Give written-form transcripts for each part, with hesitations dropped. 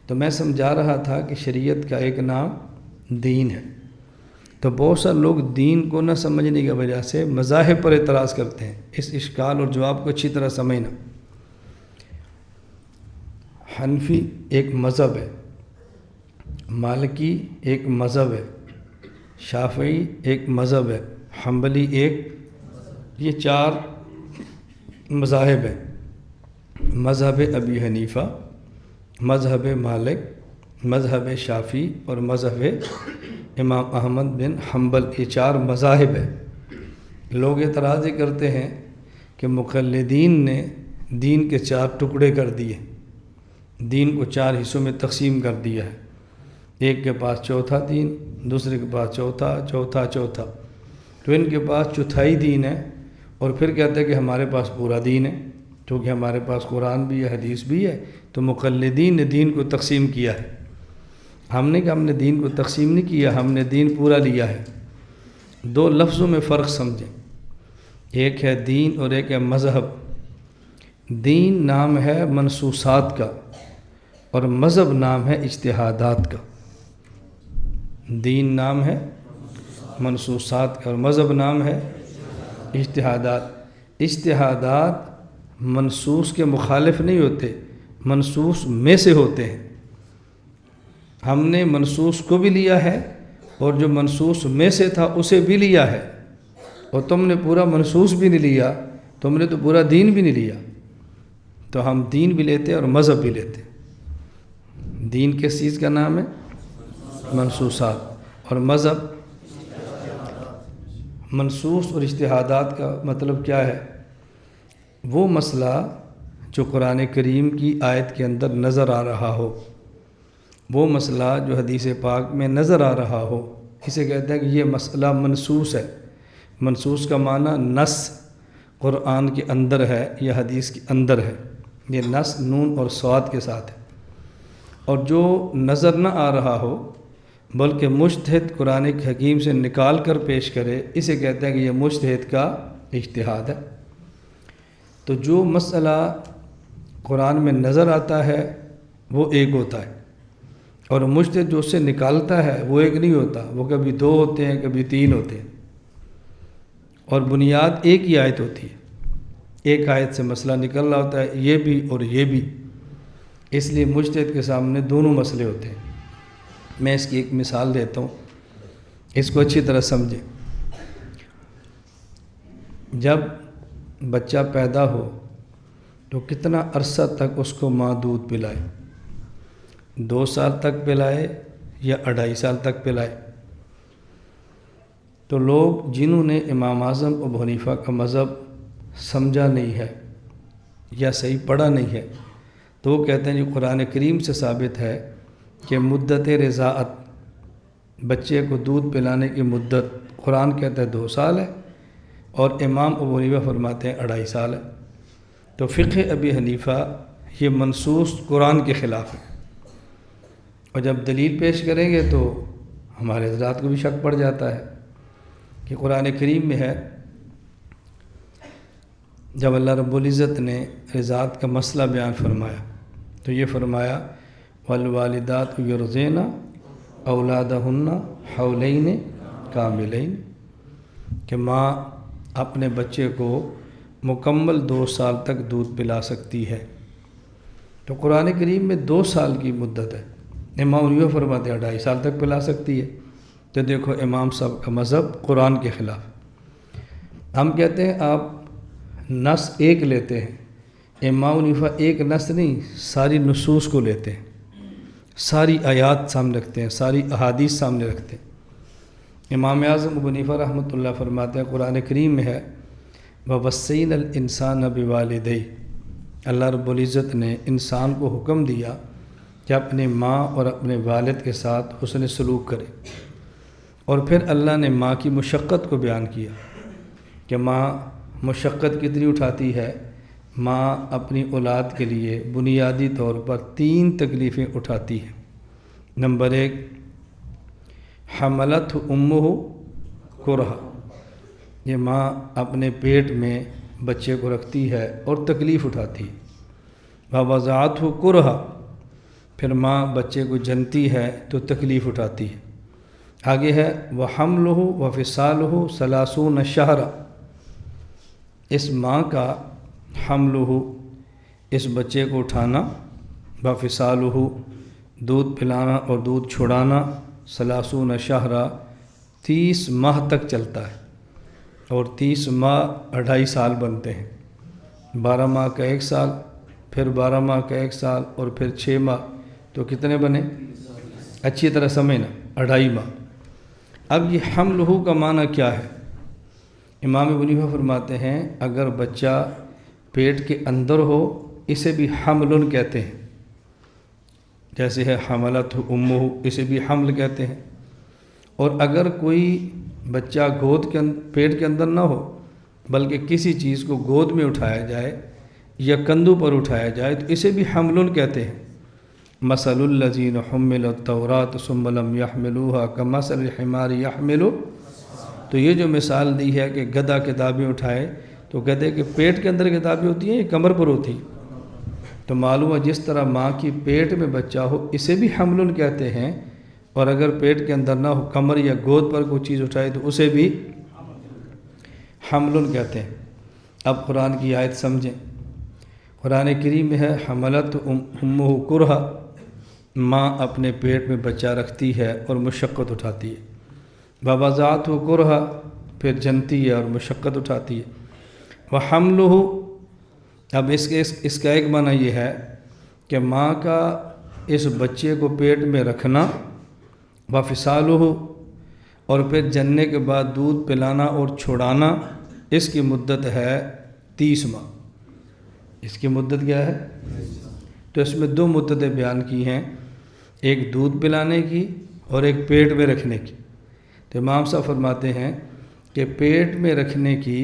تو میں سمجھا رہا تھا کہ شریعت کا ایک نام دین ہے، تو بہت سارے لوگ دین کو نہ سمجھنے کی وجہ سے مذاہب پر اعتراض کرتے ہیں۔ اس اشکال اور جواب کو اچھی طرح سمجھنا۔ حنفی ایک مذہب ہے، مالکی ایک مذہب ہے، شافعی ایک مذہب ہے، حنبلی ایک، یہ 4 مذاہب ہیں۔ مذہب ابی حنیفہ، مذہب مالک، مذہب شافعی اور مذہب امام احمد بن حنبل، یہ 4 مذاہب ہیں۔ لوگ اعتراض یہ کرتے ہیں کہ مقلدین نے دین کے 4 ٹکڑے کر دیے، دین کو 4 حصوں میں تقسیم کر دیا ہے۔ ایک کے پاس چوتھا دین، دوسرے کے پاس چوتھا، تو ان کے پاس چوتھائی دین ہے، اور پھر کہتے ہیں کہ ہمارے پاس پورا دین ہے، کیونکہ ہمارے پاس قرآن بھی ہے، حدیث بھی ہے۔ تو مقلدین نے دین کو تقسیم کیا ہے۔ ہم نے دین کو تقسیم نہیں کیا، ہم نے دین پورا لیا ہے۔ 2 لفظوں میں فرق سمجھیں، ایک ہے دین اور ایک ہے مذہب۔ دین نام ہے منصوصات کا، اور مذہب نام ہے اجتہادات کا۔ دین نام ہے منصوصات کا، اور مذہب نام ہے اجتہادات۔ اجتہادات منصوص کے مخالف نہیں ہوتے، منصوص میں سے ہوتے ہیں۔ ہم نے منصوص کو بھی لیا ہے، اور جو منصوص میں سے تھا اسے بھی لیا ہے، اور تم نے پورا منصوص بھی نہیں لیا، تم نے تو پورا دین بھی نہیں لیا۔ تو ہم دین بھی لیتے اور مذہب بھی لیتے۔ دین کس چیز کا نام ہے؟ منصوصات، اور مذہب منصوص اور اجتہادات کا مطلب کیا ہے؟ وہ مسئلہ جو قرآن کریم کی آیت کے اندر نظر آ رہا ہو، وہ مسئلہ جو حدیث پاک میں نظر آ رہا ہو، اسے کہتے ہیں کہ یہ مسئلہ منصوص ہے۔ منصوص کا معنی نص قرآن کے اندر ہے یا حدیث کے اندر ہے، یہ نص نون اور صاد کے ساتھ ہے۔ اور جو نظر نہ آ رہا ہو بلکہ مجتہد قرآن حکیم سے نکال کر پیش کرے، اسے کہتے ہیں کہ یہ مجتہد کا اجتہاد ہے۔ تو جو مسئلہ قرآن میں نظر آتا ہے وہ ایک ہوتا ہے، اور مجتہد جو اس سے نکالتا ہے وہ ایک نہیں ہوتا، وہ کبھی 2 ہوتے ہیں، کبھی 3 ہوتے ہیں، اور بنیاد ایک ہی آیت ہوتی ہے۔ ایک آیت سے مسئلہ نکل رہا ہوتا ہے، یہ بھی اور یہ بھی، اس لیے مجتہد کے سامنے دونوں مسئلے ہوتے ہیں۔ میں اس کی ایک مثال دیتا ہوں، اس کو اچھی طرح سمجھیں۔ جب بچہ پیدا ہو تو کتنا عرصہ تک اس کو ماں دودھ پلائے؟ 2 سال تک پلائے یا 2.5 سال تک پلائے؟ تو لوگ جنہوں نے امام اعظم ابو حنیفہ کا مذہب سمجھا نہیں ہے یا صحیح پڑھا نہیں ہے، تو وہ کہتے ہیں جو قرآن کریم سے ثابت ہے کہ مدت رضاعت، بچے کو دودھ پلانے کی مدت، قرآن کہتا ہے 2 سال ہے، اور امام ابو حنیفہ فرماتے ہیں 2.5 سال ہے۔ تو فقہ ابی حنیفہ یہ منصوص قرآن کے خلاف ہے، اور جب دلیل پیش کریں گے تو ہمارے حضرات کو بھی شک پڑ جاتا ہے کہ قرآن کریم میں ہے، جب اللہ رب العزت نے رضاعت کا مسئلہ بیان فرمایا تو یہ فرمایا والوالدات یرضعن اولادہن حولین کاملین، کہ ماں اپنے بچے کو مکمل 2 سال تک دودھ پلا سکتی ہے۔ تو قرآن کریم میں 2 سال کی مدت ہے، امام یہ فرماتے ہیں 2.5 سال تک پلا سکتی ہے۔ تو دیکھو امام صاحب کا مذہب قرآن کے خلاف۔ ہم کہتے ہیں آپ نص ایک لیتے ہیں، امام حنیفہ ایک نص نہیں، ساری نصوص کو لیتے ہیں، ساری آیات سامنے رکھتے ہیں، ساری احادیث سامنے رکھتے ہیں۔ امام اعظم ابو حنیفہ رحمۃ اللہ فرماتے ہیں قرآن کریم میں ہے وَوَصَّيْنَا الْإِنسَانَ بِوَالِدَيْهِ، اللہ رب العزت نے انسان کو حکم دیا کہ اپنے ماں اور اپنے والد کے ساتھ حسن سلوک کرے، اور پھر اللہ نے ماں کی مشقت کو بیان کیا کہ ماں مشقت کتنی اٹھاتی ہے۔ ماں اپنی اولاد کے لیے بنیادی طور پر 3 تکلیفیں اٹھاتی ہے۔ نمبر 1، حملتہ امہ کرہا، یہ ماں اپنے پیٹ میں بچے کو رکھتی ہے اور تکلیف اٹھاتی ہے۔ ووضعتہ کرہا، پھر ماں بچے کو جنتی ہے تو تکلیف اٹھاتی ہے۔ آگے ہے وَحَمْلُهُ وَفِصَالُهُ 30 شہرا، اس ماں کا حملہ اس بچے کو اٹھانا، وَفِصَالُهُ دودھ پلانا اور دودھ چھڑانا، 30 شہرا 30 ماہ تک چلتا ہے، اور 30 ماہ 2.5 سال بنتے ہیں۔ 12 ماہ کا 1 سال، پھر 12 ماہ کا 1 سال، اور پھر 6 ماہ، تو کتنے بنے؟ اچھی طرح سمجھنا، 2.5 ماہ۔ اب یہ حملہ کا معنی کیا ہے؟ امام ابو حنیفہ فرماتے ہیں اگر بچہ پیٹ کے اندر ہو اسے بھی حمل کہتے ہیں، جیسے ہے حملت امہ، اسے بھی حمل کہتے ہیں۔ اور اگر کوئی بچہ پیٹ کے اندر نہ ہو بلکہ کسی چیز کو گود میں اٹھایا جائے یا کندھوں پر اٹھایا جائے تو اسے بھی حمل کہتے ہیں۔ مثل الذین حملوا التوراۃ ثم لم يحملوها كمثل الحمار يحمل، تو یہ جو مثال دی ہے کہ گدھا کتابیں اٹھائے، تو گدھے کے پیٹ کے اندر کتابیں ہوتی ہیں یا کمر پر ہوتی ہیں؟ تو معلوم ہے جس طرح ماں کی پیٹ میں بچہ ہو اسے بھی حمل کہتے ہیں، اور اگر پیٹ کے اندر نہ ہو کمر یا گود پر کوئی چیز اٹھائے تو اسے بھی حمل کہتے ہیں۔ اب قرآن کی آیت سمجھیں، قرآن کریم میں ہے حملت امہ کرہا، ماں اپنے پیٹ میں بچہ رکھتی ہے اور مشقت اٹھاتی ہے، ووضعتہ کرہا، پھر جنتی ہے اور مشقت اٹھاتی ہے، وحملہ، اب اس کا ایک معنی یہ ہے کہ ماں کا اس بچے کو پیٹ میں رکھنا، وفصالہ، اور پھر جننے کے بعد دودھ پلانا اور چھڑانا، اس کی مدت ہے 30 ماہ۔ اس کی مدت کیا ہے؟ تو اس میں 2 مدتیں بیان کی ہیں، ایک دودھ پلانے کی اور ایک پیٹ میں رکھنے کی۔ تو امام صاحب فرماتے ہیں کہ پیٹ میں رکھنے کی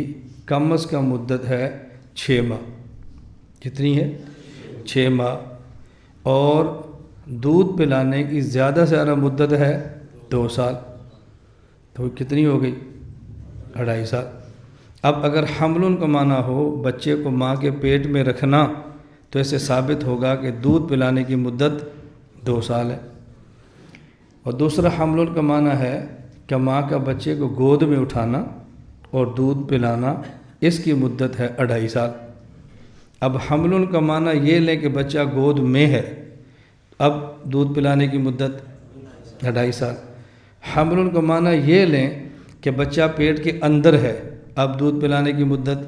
کم از کم مدت ہے 6 ماہ۔ کتنی ہے؟ 6 ماہ۔ اور دودھ پلانے کی زیادہ سے زیادہ مدت ہے 2 سال، تو کتنی ہو گئی؟ 2.5 سال۔ اب اگر حمل کا معنی ہو بچے کو ماں کے پیٹ میں رکھنا، تو اسے ثابت ہوگا کہ دودھ پلانے کی مدت 2 سال ہے۔ اور دوسرا حمل کا معنی ہے کہ ماں کا بچے کو گود میں اٹھانا اور دودھ پلانا، اس کی مدت ہے 2.5 سال۔ اب حمل کا معنی یہ لیں کہ بچہ گود میں ہے، اب دودھ پلانے کی مدت 2.5 سال۔ حمل کا معنی یہ لیں کہ بچہ پیٹ کے اندر ہے، اب دودھ پلانے کی مدت،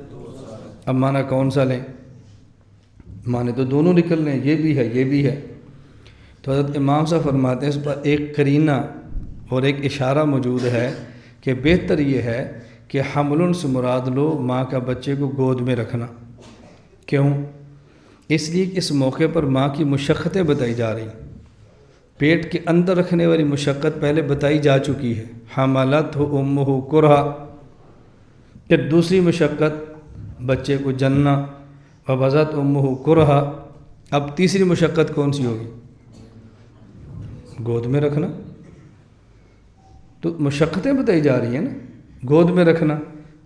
اب معنی کون سا لیں؟ معنی تو دونوں نکل لیں، یہ بھی ہے یہ بھی ہے۔ تو حضرت امام صاحب فرماتے ہیں اس پر ایک قرینہ اور ایک اشارہ موجود ہے کہ بہتر یہ ہے کہ حمل سے مراد لو ماں کا بچے کو گود میں رکھنا۔ کیوں؟ اس لیے کہ اس موقع پر ماں کی مشقتیں بتائی جا رہی ہیں، پیٹ کے اندر رکھنے والی مشقت پہلے بتائی جا چکی ہے، حملتہ امہ کرہا، پھر دوسری مشقت بچے کو جننا، ووضعتہ امہ کرہا، اب تیسری مشقت کون سی ہوگی؟ گود میں رکھنا۔ تو مشقتیں بتائی جا رہی ہیں نا، گود میں رکھنا،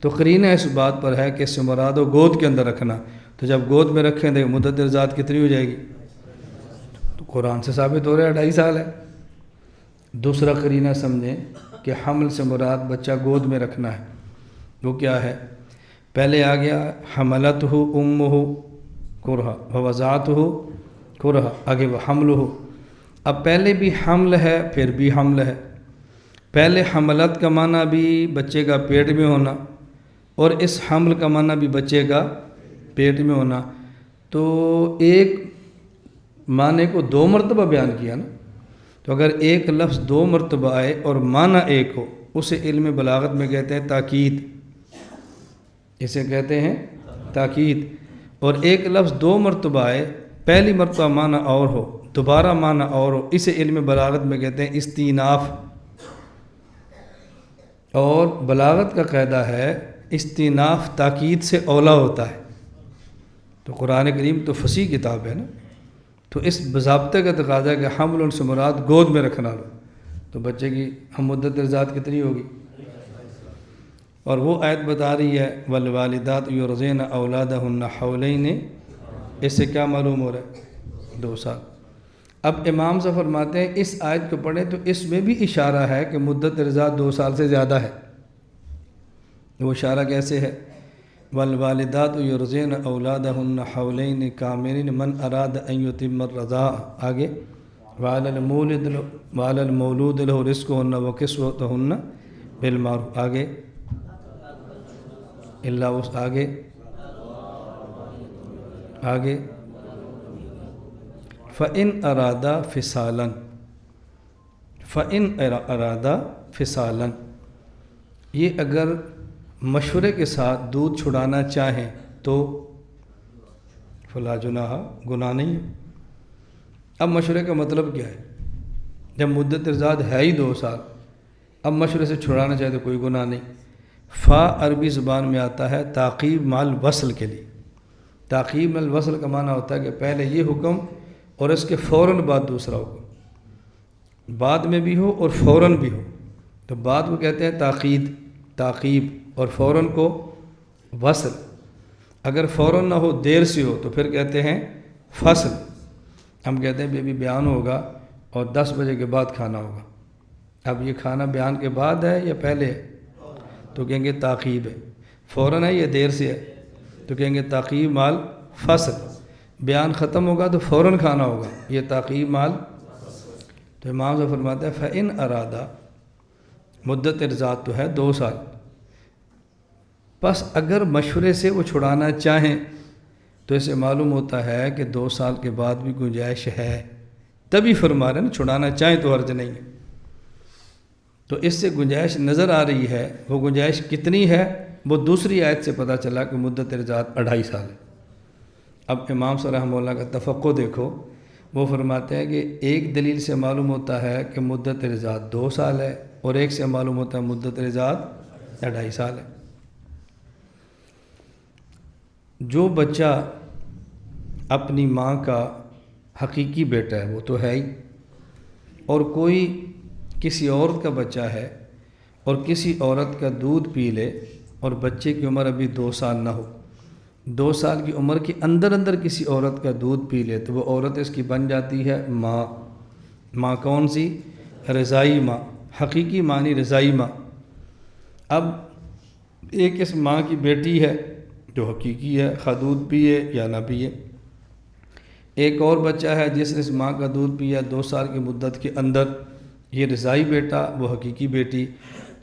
تو قرینہ اس بات پر ہے کہ اس سے مراد ہو گود کے اندر رکھنا۔ تو جب گود میں رکھیں تو مدت ارضاعت کتنی ہو جائے گی؟ تو قرآن سے ثابت ہو رہا ہے 2.5 سال ہے۔ دوسرا قرینہ سمجھیں کہ حمل سے مراد بچہ گود میں رکھنا ہے، وہ کیا ہے؟ پہلے آ گیا حملتہ امہ کرہا ووضعتہ کرہا، آگے وہ حملہ۔ اب پہلے بھی حمل ہے پھر بھی حمل ہے، پہلے حملت کا معنی بھی بچے کا پیٹ میں ہونا، اور اس حمل کا معنی بھی بچے کا پیٹ میں ہونا، تو ایک معنی کو 2 مرتبہ بیان کیا نا۔ تو اگر ایک لفظ 2 مرتبہ آئے اور معنی ایک ہو، اسے علم بلاغت میں کہتے ہیں تاکید، اسے کہتے ہیں تاکید۔ اور ایک لفظ 2 مرتبہ آئے، پہلی مرتبہ معنی اور ہو دوبارہ معنی اور ہو، اسے علم بلاغت میں کہتے ہیں استیناف۔ اور بلاغت کا قاعدہ ہے استیناف تاکید سے اولا ہوتا ہے۔ تو قرآن کریم تو فصیح کتاب ہے نا، تو اس بضابطے کا تقاضا ہے کہ حمل سے مراد گود میں رکھنا لو، تو بچے کی ہم مدت ارضاعت کتنی ہوگی؟ اور وہ آیت بتا رہی ہے والوالدات یرضعن اولادہن حولین، اس سے کیا معلوم ہو رہا ہے؟ 2 سال۔ اب امام سے فرماتے ہیں اس آیت کو پڑھیں تو اس میں بھی اشارہ ہے کہ مدت رضا 2 سال سے زیادہ ہے۔ وہ اشارہ کیسے ہے؟ والوالدات یرضعن اولادہن حولین کاملین من اراد ان یتم الرضاع، آگے وعلی المولود لہ رزقہن وکسوتہن بالمعروف، آگے اللہ اس آگے فَإِنْ أَرَادَ فِصَالًا، یہ اگر مشورے کے ساتھ دودھ چھڑانا چاہیں تو فلا جناح، گناہ نہیں ہے۔ اب مشورے کا مطلب کیا ہے؟ جب مدت رضاعت ہے ہی 2 سال، اب مشورے سے چھڑانا چاہے تو کوئی گناہ نہیں۔ فا عربی زبان میں آتا ہے تعقیب مع الوصل کے لیے۔ تعقیب مع الوصل کا معنی ہوتا ہے کہ پہلے یہ حکم اور اس کے فوراً بعد دوسرا حکم، بعد میں بھی ہو اور فوراً بھی ہو، تو بعد کو کہتے ہیں تعقیب، اور فوراً کو وصل۔ اگر فوراً نہ ہو، دیر سے ہو، تو پھر کہتے ہیں فصل۔ ہم کہتے ہیں بیبی بیان ہوگا اور 10 بجے کے بعد کھانا ہوگا، اب یہ کھانا بیان کے بعد ہے یا پہلے ہے؟ تو کہیں گے تعقیب ہے۔ فوراً ہے یا دیر سے ہے؟ تو کہیں گے تعقیب مال فصل۔ بیان ختم ہوگا تو فوراً کھانا ہوگا، یہ تعقیب مال۔ تو امام سے فرماتا ہے فَإِنْ أَرَادَ، مدت رضاعت تو ہے 2 سال، پس اگر مشورے سے وہ چھڑانا چاہیں تو اسے معلوم ہوتا ہے کہ 2 سال کے بعد بھی گنجائش ہے، تبھی فرما رہے ہیں چھڑانا چاہیں تو حرج نہیں ہے۔ تو اس سے گنجائش نظر آ رہی ہے، وہ گنجائش کتنی ہے وہ دوسری آیت سے پتہ چلا کہ مدت رضاعت 2.5 سال ہے۔ اب امام صلی اللہ علیہ وسلم کا تفقع دیکھو، وہ فرماتے ہیں کہ ایک دلیل سے معلوم ہوتا ہے کہ مدت رضاعت 2 سال ہے، اور ایک سے معلوم ہوتا ہے مدت رضاعت 2.5 سال ہے۔ جو بچہ اپنی ماں کا حقیقی بیٹا ہے وہ تو ہے ہی، اور کوئی کسی عورت کا بچہ ہے اور کسی عورت کا دودھ پی لے اور بچے کی عمر ابھی 2 سال نہ ہو، 2 سال کی عمر کے اندر کسی عورت کا دودھ پی لے تو وہ عورت اس کی بن جاتی ہے ماں۔ ماں کون سی؟ رضائی ماں، حقیقی معنی رضائی ماں۔ اب ایک اس ماں کی بیٹی ہے جو حقیقی ہے، خواہ دودھ پیے یا نہ پیے، ایک اور بچہ ہے جس نے اس ماں کا دودھ پیا 2 سال کی مدت کے اندر، یہ رضائی بیٹا، وہ حقیقی بیٹی۔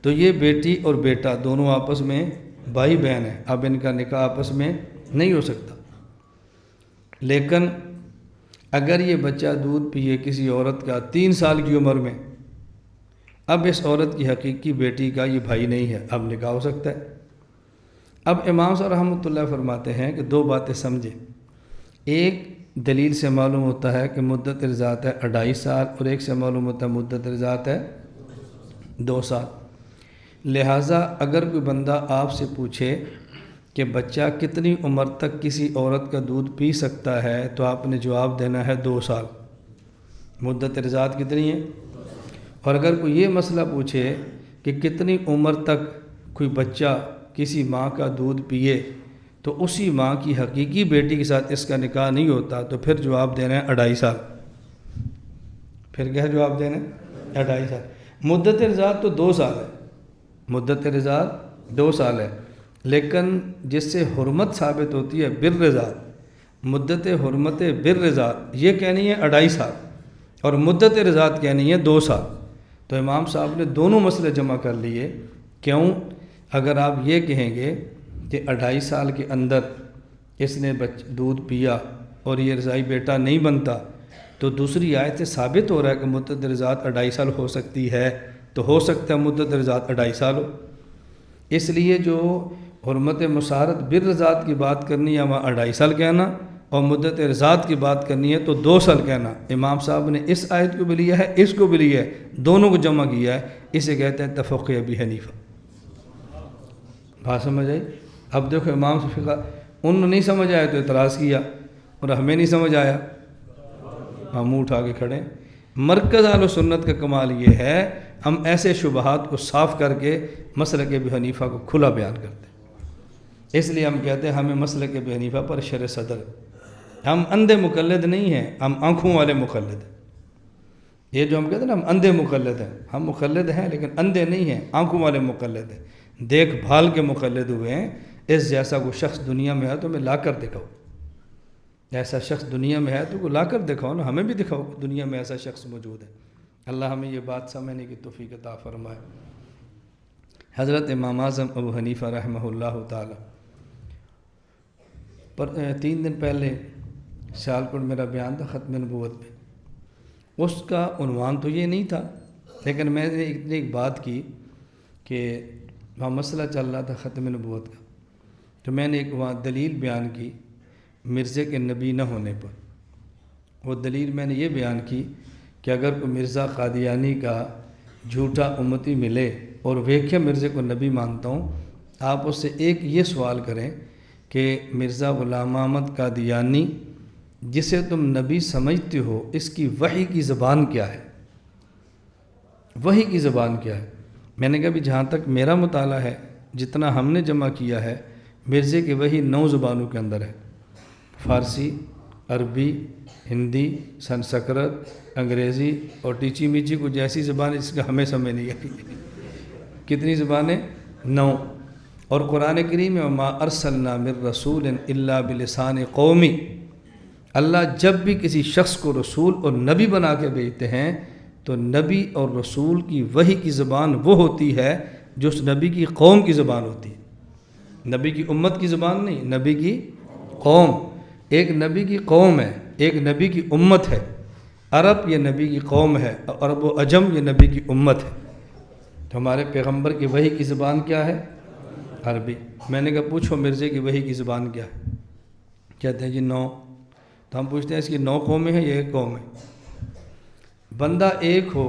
تو یہ بیٹی اور بیٹا دونوں آپس میں بھائی بہن ہیں، اب ان کا نکاح آپس میں نہیں ہو سکتا۔ لیکن اگر یہ بچہ دودھ پیے کسی عورت کا 3 سال کی عمر میں، اب اس عورت کی حقیقی بیٹی کا یہ بھائی نہیں ہے، اب نکاح ہو سکتا ہے۔ اب امام صاحب رحمۃ اللہ فرماتے ہیں کہ 2 باتیں سمجھیں۔ ایک دلیل سے معلوم ہوتا ہے کہ مدت رضاعت ہے 2.5 سال، اور ایک سے معلوم ہوتا ہے مدت رضاعت ہے 2 سال۔ لہٰذا اگر کوئی بندہ آپ سے پوچھے کہ بچہ کتنی عمر تک کسی عورت کا دودھ پی سکتا ہے تو آپ نے جواب دینا ہے 2 سال۔ مدت رضاعت کتنی ہے؟ اور اگر کوئی یہ مسئلہ پوچھے کہ کتنی عمر تک کوئی بچہ کسی ماں کا دودھ پیے تو اسی ماں کی حقیقی بیٹی کے ساتھ اس کا نکاح نہیں ہوتا، تو پھر جواب دینا ہے 2.5 سال۔ پھر کیا جواب دینا ہے؟ 2.5 سال۔ مدت رضاعت تو 2 سال ہے، مدت رضاعت 2 سال ہے، لیکن جس سے حرمت ثابت ہوتی ہے بالرضاعت، مدت حرمت بالرضاعت یہ کہنی ہے 2.5 سال، اور مدت رضاعت کہنی ہے 2 سال۔ تو امام صاحب نے دونوں مسئلے جمع کر لیے۔ کیوں؟ اگر آپ یہ کہیں گے کہ 2.5 سال کے اندر اس نے دودھ پیا اور یہ رضائی بیٹا نہیں بنتا، تو دوسری آیت سے ثابت ہو رہا ہے کہ مدت رضاعت 2.5 سال ہو سکتی ہے، تو ہو سکتا ہے مدت رضاعت 2.5 سال ہو۔ اس لیے جو حرمت مسارت بالرضاعت کی بات کرنی ہے وہاں 2.5 سال کہنا، اور مدت رضاعت کی بات کرنی ہے تو 2 سال کہنا۔ امام صاحب نے اس آیت کو بھی لیا ہے، اس کو بھی لیا ہے، دونوں کو جمع کیا ہے، اسے کہتے ہیں تفقہ ابی حنیفہ۔ بات سمجھ آئی؟ اب دیکھو امام سے فقہ انہوں نہیں سمجھ آیا تو اعتراض کیا، اور ہمیں نہیں سمجھ آیا ہم منہ اٹھا کے کھڑے۔ مرکز اہل سنت کا کمال یہ ہے ہم ایسے شبہات کو صاف کر کے مسلک ابی حنیفہ کو کھلا بیان کرتے ہیں۔ اس لیے ہم کہتے ہیں ہمیں مسلک ابی حنیفہ پر شرح صدر، ہم اندھے مقلد نہیں ہیں، ہم آنکھوں والے مقلد ہیں۔ یہ جو ہم کہتے ہیں نا ہم اندھے مقلد ہیں، ہم مقلد ہیں لیکن اندھے نہیں ہیں، آنکھوں والے مقلد ہیں، دیکھ بھال کے مقلد ہوئے ہیں۔ اس جیسا کوئی شخص دنیا میں ہے تو ہمیں لا کر دکھاؤ، ایسا شخص دنیا میں ہے تو کو لا کر دکھاؤ نا، ہمیں بھی دکھاؤ کہ دنیا میں ایسا شخص موجود ہے۔ اللہ ہمیں یہ بات سمجھنے کی توفیق عطا فرمائے۔ حضرت امام اعظم ابو حنیفہ رحمہ اللہ تعالی پر 3 دن پہلے سیالکوٹ میرا بیان تھا ختم نبوت پہ، اس کا عنوان تو یہ نہیں تھا، لیکن میں نے ایک بات کی کہ وہاں مسئلہ چل رہا تھا ختم نبوت کا، تو میں نے ایک وہاں دلیل بیان کی مرزے کے نبی نہ ہونے پر۔ وہ دلیل میں نے یہ بیان کی کہ اگر کوئی مرزا قادیانی کا جھوٹا امتی ملے اور ویکھے مرزے کو نبی مانتا ہوں، آپ اس سے ایک یہ سوال کریں کہ مرزا غلام احمد قادیانی جسے تم نبی سمجھتے ہو، اس کی وحی کی زبان کیا ہے؟ وحی کی زبان کیا ہے؟ میں نے کہا بھی جہاں تک میرا مطالعہ ہے، جتنا ہم نے جمع کیا ہے، مرزے کی وحی 9 زبانوں کے اندر ہے، فارسی، عربی، ہندی، سنسکرت، انگریزی اور ٹیچی میچی کچھ ایسی زبانیں جس کا ہمیں سمجھ نہیں آئی۔ کتنی زبانیں؟ 9۔ اور قرآن کریم میں وَمَا أَرْسَلْنَا مِن رَّسُولٍ إِلَّا بِلِسَانِ قَوْمِ، اللہ جب بھی کسی شخص کو رسول اور نبی بنا کے بھیجتے ہیں تو نبی اور رسول کی وحی کی زبان وہ ہوتی ہے جو اس نبی کی قوم کی زبان ہوتی ہے، نبی کی امت کی زبان نہیں، نبی کی قوم۔ ایک نبی کی قوم ہے، ایک نبی کی امت ہے۔ عرب یہ نبی کی قوم ہے، اور عرب و عجم یہ نبی کی امت ہے۔ تو ہمارے پیغمبر کی وحی کی زبان کیا ہے؟ عربی۔ میں نے کہا پوچھو مرزے کی وحی کی زبان کیا ہے؟ کہتے ہیں جی 9۔ تو ہم پوچھتے ہیں اس کی 9 قومیں ہیں، یہ ایک قوم ہے؟ بندہ ایک ہو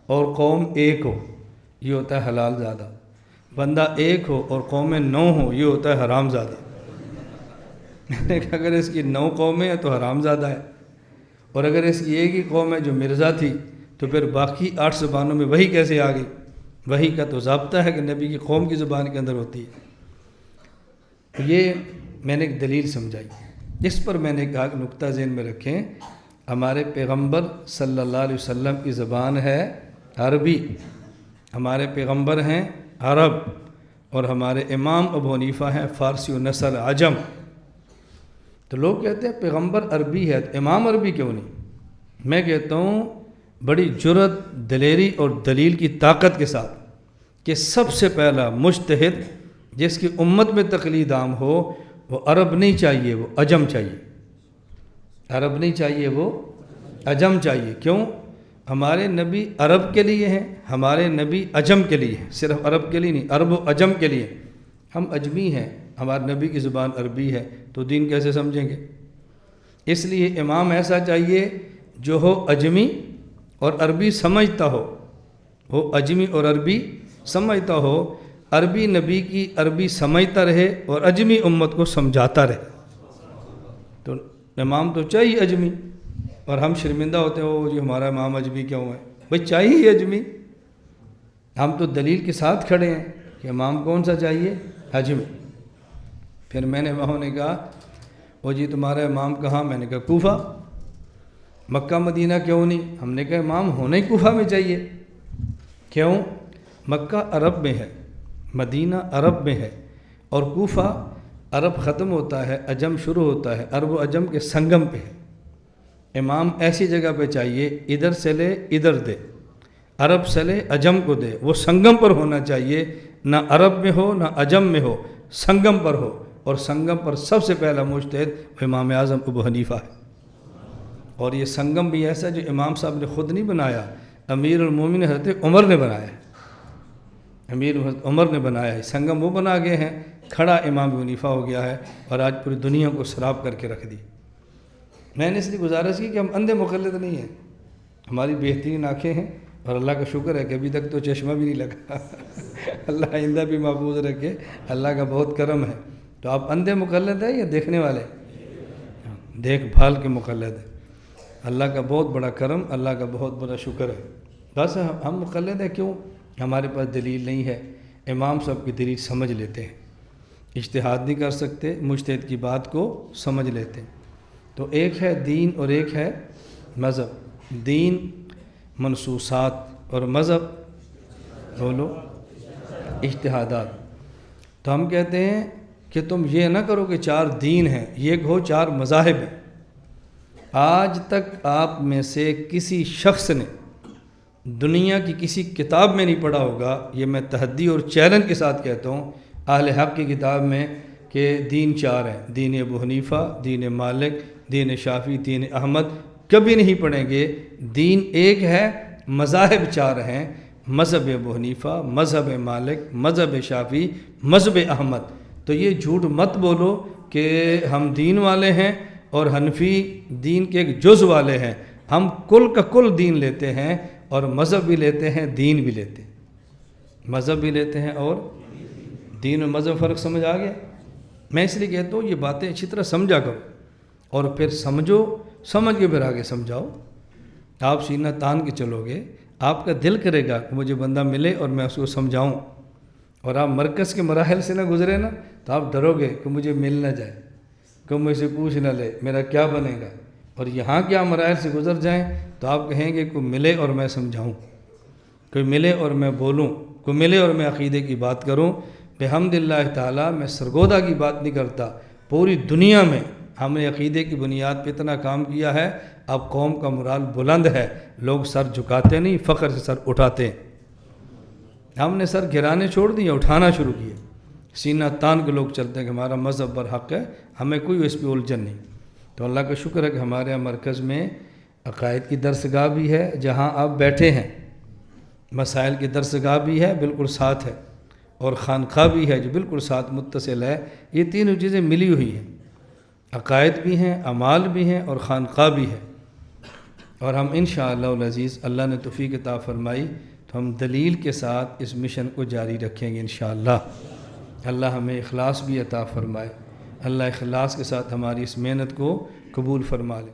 اور قوم ایک ہو، یہ ہوتا ہے حلال زادہ۔ بندہ ایک ہو اور قومیں 9 ہوں، یہ ہوتا ہے حرام زادہ۔ میں نے کہا اگر اس کی 9 قومیں ہیں تو حرام زادہ ہے، اور اگر اس کی ایک ہی قوم ہے جو مرزا تھی تو پھر باقی 8 زبانوں میں وحی کیسے آ گئی؟ وحی کا تو ضابطہ ہے کہ نبی کی قوم کی زبان کے اندر ہوتی ہے۔ تو یہ میں نے ایک دلیل سمجھائی، اس پر میں نے کہا کہ نقطہ ذہن میں رکھیں، ہمارے پیغمبر صلی اللہ علیہ وسلم کی زبان ہے عربی، ہمارے پیغمبر ہیں عرب، اور ہمارے امام ابو حنیفہ ہیں فارسی و نسل عجم۔ تو لوگ کہتے ہیں پیغمبر عربی ہے تو امام عربی کیوں نہیں؟ میں کہتا ہوں بڑی جرأت، دلیری اور دلیل کی طاقت کے ساتھ کہ سب سے پہلا مجتہد جس کی امت میں تقلید عام ہو وہ عرب نہیں چاہیے، وہ عجم چاہیے۔ عرب نہیں چاہیے، وہ عجم چاہیے۔ کیوں؟ ہمارے نبی عرب کے لیے ہیں، ہمارے نبی عجم کے لیے ہیں، صرف عرب کے لیے نہیں، عرب و عجم کے لیے۔ ہم اجمی ہیں، ہمارے نبی کی زبان عربی ہے، تو دین کیسے سمجھیں گے؟ اس لیے امام ایسا چاہیے جو ہو اجمی اور عربی سمجھتا ہو اجمی اور عربی سمجھتا ہو، عربی نبی کی عربی سمجھتا رہے اور اجمی امت کو سمجھاتا رہے۔ تو امام تو چاہیے اجمی، اور ہم شرمندہ ہوتے ہیں وہ جی ہمارا امام اجمی کیوں ہے؟ بھئی چاہیے ہی اجمی۔ ہم تو دلیل کے ساتھ کھڑے ہیں کہ امام کون سا چاہیے؟ اجمی۔ پھر میں نے وہاں نے کہا وہ جی تمہارا امام کہاں؟ میں نے کہا کوفہ۔ مکہ مدینہ کیوں نہیں؟ ہم نے کہا امام ہونا ہی کوفہ میں چاہیے۔ کیوں؟ مکہ عرب میں ہے، مدینہ عرب میں ہے، اور کوفہ عرب ختم ہوتا ہے، عجم شروع ہوتا ہے، عرب و عجم کے سنگم پہ ہے۔ امام ایسی جگہ پہ چاہیے ادھر سے لے ادھر دے، عرب سے لے عجم کو دے، وہ سنگم پر ہونا چاہیے، نہ عرب میں ہو نہ عجم میں ہو، سنگم پر ہو، اور سنگم پر سب سے پہلا مجتہد امام اعظم ابو حنیفہ ہے۔ اور یہ سنگم بھی ایسا جو امام صاحب نے خود نہیں بنایا، امیر المومنین حضرت عمر نے بنایا ہے، امیر عمر نے بنایا ہے۔ سنگم وہ بنا گئے ہیں، کھڑا امام ابو حنیفہ ہو گیا ہے، اور آج پوری دنیا کو سراب کر کے رکھ دی۔ میں نے اس لیے گزارش کی کہ ہم اندھے مقلد نہیں ہیں، ہماری بہترین آنکھیں ہیں، اور اللہ کا شکر ہے کہ ابھی تک تو چشمہ بھی نہیں لگا۔ اللہ آئندہ بھی محفوظ رکھے، اللہ کا بہت کرم ہے۔ تو آپ اندھے مقلد ہیں یا دیکھنے والے؟ دیکھ بھال کے مقلد ہیں۔ اللہ کا بہت بڑا کرم، اللہ کا بہت بڑا شکر ہے۔ بس ہم مقلد ہیں کیوں؟ ہمارے پاس دلیل نہیں ہے، امام صاحب کی دلیل سمجھ لیتے ہیں، اجتہاد نہیں کر سکتے، مجتہد کی بات کو سمجھ لیتے ہیں۔ تو ایک ہے دین اور ایک ہے مذہب۔ دین منصوصات اور مذہب بولو اجتہادات۔ تو ہم کہتے ہیں کہ تم یہ نہ کرو کہ 4 دین ہیں، یہ کہو 4 مذاہب ہیں۔ آج تک آپ میں سے کسی شخص نے دنیا کی کسی کتاب میں نہیں پڑھا ہوگا، یہ میں تحدی اور چیلنج کے ساتھ کہتا ہوں، اہل حق کی کتاب میں کہ دین 4 ہیں، دین ابو حنیفہ، دین مالک، دین شافعی، دین احمد، کبھی نہیں پڑھیں گے۔ دین ایک ہے، مذاہب 4 ہیں، مذہب ابو حنیفہ، مذہب مالک، مذہب شافعی، مذہب احمد۔ تو یہ جھوٹ مت بولو کہ ہم دین والے ہیں اور حنفی دین کے ایک جز والے ہیں۔ ہم کل کا کل دین لیتے ہیں، اور مذہب بھی لیتے ہیں، دین بھی لیتے ہیں، مذہب بھی لیتے ہیں اور دین و مذہب فرق سمجھ آ گیا؟ میں اس لیے کہتا ہوں یہ باتیں اچھی طرح سمجھا کرو، اور پھر سمجھو، سمجھ کے پھر آگے سمجھاؤ۔ آپ سینہ تان کے چلو گے، آپ کا دل کرے گا کہ مجھے بندہ ملے اور میں اس کو سمجھاؤں، اور آپ مرکز کے مراحل سے نہ گزرے نا تو آپ ڈرو گے کہ مجھے مل نہ جائے، کہ مجھ سے پوچھ نہ لے، میرا کیا بنے گا۔ اور یہاں کیا مراحل سے گزر جائیں تو آپ کہیں گے کوئی ملے اور میں سمجھاؤں، کوئی ملے اور میں بولوں، کوئی ملے اور میں عقیدے کی بات کروں۔ بحمداللہ تعالیٰ میں سرگودا کی بات نہیں کرتا، پوری دنیا میں ہم نے عقیدے کی بنیاد پہ اتنا کام کیا ہے، اب قوم کا مرال بلند ہے، لوگ سر جھکاتے نہیں، فخر سے سر اٹھاتے ہیں۔ ہم نے سر گرانے چھوڑ دیے، اٹھانا شروع کیے، سینہ تان کے لوگ چلتے ہیں کہ ہمارا مذہب برحق ہے، ہمیں کوئی اس پہ الجھن نہیں۔ تو اللہ کا شکر ہے کہ ہمارے یہاں مرکز میں عقائد کی درسگاہ بھی ہے جہاں آپ بیٹھے ہیں، مسائل کی درسگاہ بھی ہے بالکل ساتھ ہے، اور خانقاہ بھی ہے جو بالکل ساتھ متصل ہے۔ یہ تینوں چیزیں ملی ہوئی ہیں، عقائد بھی ہیں، اعمال بھی ہیں، اور خانقاہ بھی ہے۔ اور ہم انشاءاللہ العزیز اللہ نے توفیق عطا فرمائی تو ہم دلیل کے ساتھ اس مشن کو جاری رکھیں گے انشاءاللہ۔ اللہ ہمیں اخلاص بھی عطا فرمائے، اللہ اخلاص کے ساتھ ہماری اس محنت کو قبول فرما لے۔